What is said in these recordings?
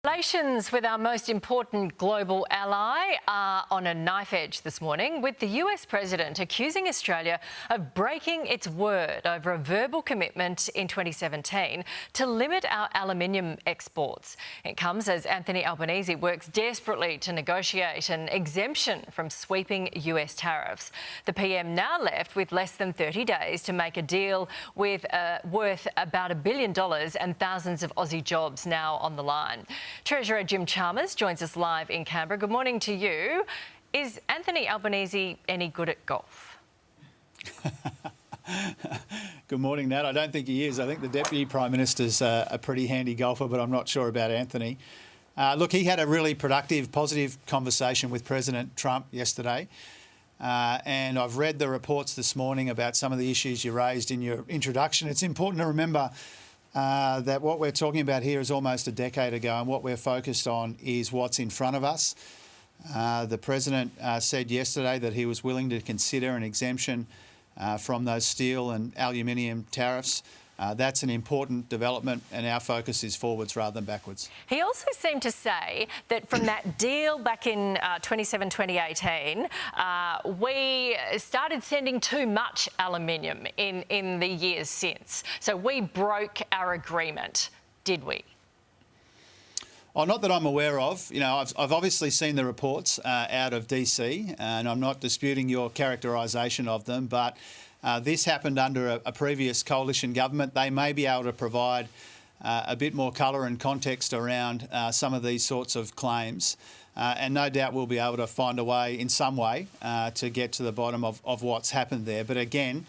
Relations with our most important global ally are on a knife edge this morning, with the US president accusing Australia of breaking its word over a verbal commitment in 2017 to limit our aluminium exports. It comes as Anthony Albanese works desperately to negotiate an exemption from sweeping US tariffs. The PM now left with less than 30 days to make a deal with worth about $1 billion and thousands of Aussie jobs now on the line. Treasurer Jim Chalmers joins us live in Canberra. Good morning to you. Is Anthony Albanese any good at golf? Good morning, Nat. I don't think he is. I think the Deputy Prime Minister's a pretty handy golfer, but I'm not sure about Anthony. Look, he had a really productive, positive conversation with President Trump yesterday. And I've read the reports this morning about some of the issues you raised in your introduction. It's important to remember that what we're talking about here is almost a decade ago, and what we're focused on is what's in front of us. The President said yesterday that he was willing to consider an exemption from those steel and aluminium tariffs. That's an important development, and our focus is forwards rather than backwards. He also seemed to say that from that deal back in 2018, we started sending too much aluminium in the years since. So we broke our agreement, did we? Oh, not that I'm aware of. You know, I've obviously seen the reports out of DC, and I'm not disputing your characterisation of them, but this happened under a previous coalition government. They may be able to provide a bit more colour and context around some of these sorts of claims. And no doubt we'll be able to find a way, in some way, to get to the bottom of what's happened there. But again,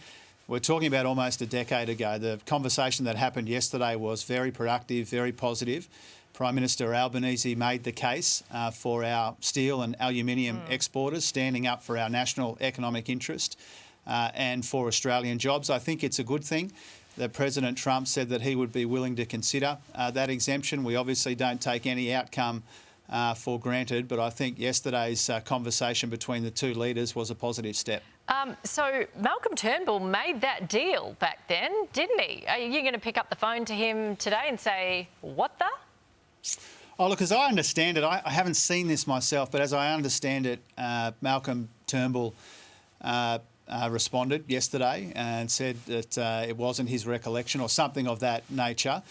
we're talking about almost a decade ago. The conversation that happened yesterday was very productive, very positive. Prime Minister Albanese made the case for our steel and aluminium exporters, standing up for our national economic interest and for Australian jobs. I think it's a good thing that President Trump said that he would be willing to consider that exemption. We obviously don't take any outcome for granted, but I think yesterday's conversation between the two leaders was a positive step. So Malcolm Turnbull made that deal back then, didn't he? Are you going to pick up the phone to him today and say, what the? Oh, look, as I understand it, I haven't seen this myself, but as I understand it, Malcolm Turnbull responded yesterday and said that it wasn't his recollection or something of that nature.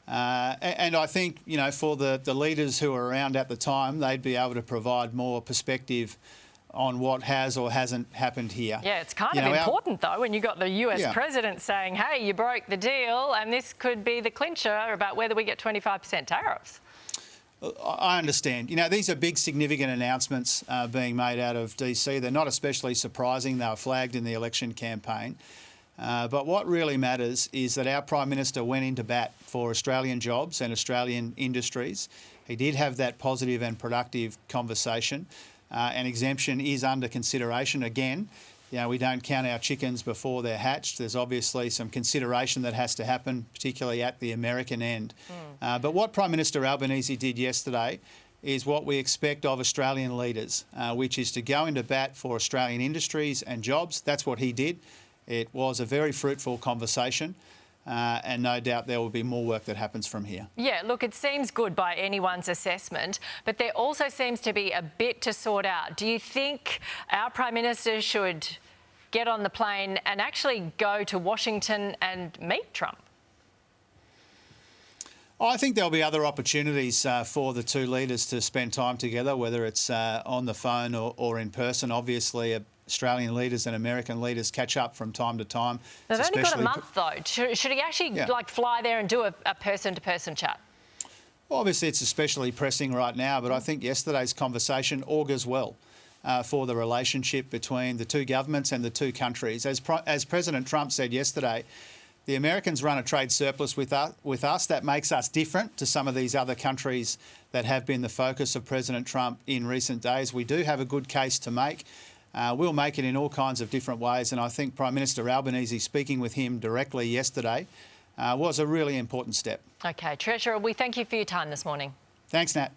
And I think, you know, for the leaders who were around at the time, they'd be able to provide more perspective on what has or hasn't happened here. Yeah, it's kind of important, though, when you got the US president saying, hey, you broke the deal, and this could be the clincher about whether we get 25% tariffs. I understand. You know, these are big, significant announcements being made out of DC. They're not especially surprising. They were flagged in the election campaign. But what really matters is that our Prime Minister went into bat for Australian jobs and Australian industries. He did have that positive and productive conversation. An exemption is under consideration. Again, you know, we don't count our chickens before they're hatched. There's obviously some consideration that has to happen, particularly at the American end. But what Prime Minister Albanese did yesterday is what we expect of Australian leaders, which is to go into bat for Australian industries and jobs. That's what he did. It was a very fruitful conversation. And no doubt there will be more work that happens from here. Yeah, look, it seems good by anyone's assessment, but there also seems to be a bit to sort out. Do you think our Prime Minister should get on the plane and actually go to Washington and meet Trump? I think there'll be other opportunities for the two leaders to spend time together, whether it's on the phone or in person. Obviously, Australian leaders and American leaders catch up from time to time. They've only got a month, though. Should he actually fly there and do a person-to-person chat? Well, obviously, it's especially pressing right now, but I think yesterday's conversation augurs well for the relationship between the two governments and the two countries. As President Trump said yesterday, the Americans run a trade surplus with us. That makes us different to some of these other countries that have been the focus of President Trump in recent days. We do have a good case to make. We'll make it in all kinds of different ways, and I think Prime Minister Albanese speaking with him directly yesterday was a really important step. OK, Treasurer, we thank you for your time this morning. Thanks, Nat.